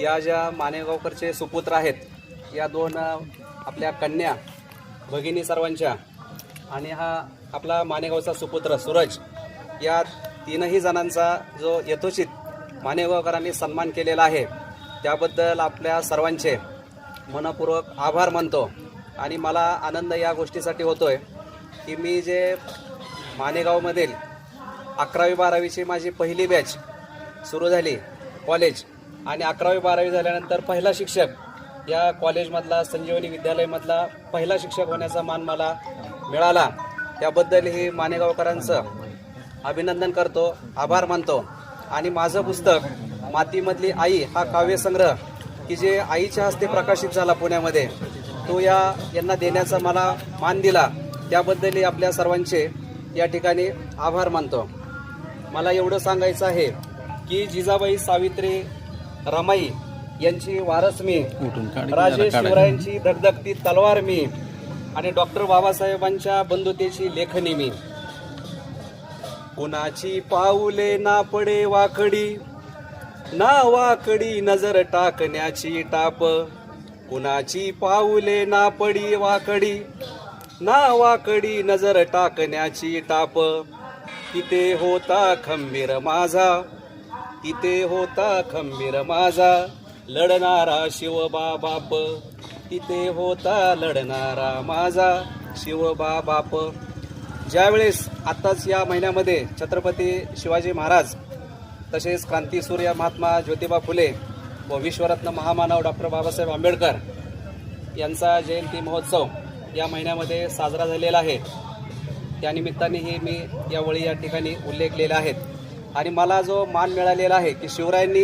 या ज्या मानेगावकरचे सुपुत्र आहेत, या दोन आपल्या कन्या भगिनी सर्वांच्या आणि हा आपला मानेगावचा सुपुत्र सूरज, या तीनही जणांचा जो यथोचित मानेगावकरांनी सन्मान केलेला आहे, त्याबद्दल आपल्या सर्वांचे मनपूर्वक आभार मानतो. आणि मला आनंद या गोष्टीसाठी होतोय की मी जे मानेगावमधील 11वी-12वीची माझी पहिली बॅच सुरू झाली कॉलेज, आणि 11वी-12वी झाल्यानंतर पहिला शिक्षक या कॉलेजमधला संजीवनी विद्यालयमधला पहिला शिक्षक होण्याचा मान मला मिळाला. त्याबद्दल ही मानेगावकरांचं अभिनंदन करतो, आभार मानतो. आणि माझं पुस्तक मातीमधली आई हा काव्यसंग्रह की जे आईच्या हस्ते प्रकाशित झाला पुण्यामध्ये, तो यांना देण्याचा मला मान दिला, त्याबद्दलही आपल्या सर्वांचे या ठिकाणी आभार मानतो. मला एवढं सांगायचं आहे की जिजाबाई सावित्री रमाई यांची वारस मी, राजे शिवरायांची धगधगती तलवार मी, आणि डॉक्टर बाबासाहेबांच्या बंधुतेची लेखणी मी. कुणाची पाऊले ना पडे वाकडी, ना वाकडी नजर टाकण्याची टाप. कुणाची पाऊले ना पडी वाकडी, ना वाकडी नजर टाकण्याची टाप. तिथे होता खंबीर माझा, तिथे होता खंबीर माझा, लढणारा शिवबा बाप. तिथे होता लढणारा माझा शिवबा बाप. ज्यावेळेस आत्ताच या महिन्यामध्ये छत्रपती शिवाजी महाराज, तसेच क्रांतीसूर्य महात्मा ज्योतिबा फुले व विश्वरत्न महामानव डॉक्टर बाबासाहेब आंबेडकर यांचा जयंती महोत्सव या महिन्यामध्ये साजरा झालेला आहे, त्यानिमित्तानेही मी यावेळी या ठिकाणी उल्लेखलेले आहेत. आणि मला जो मान मिळालेला आहे की शिवरायांनी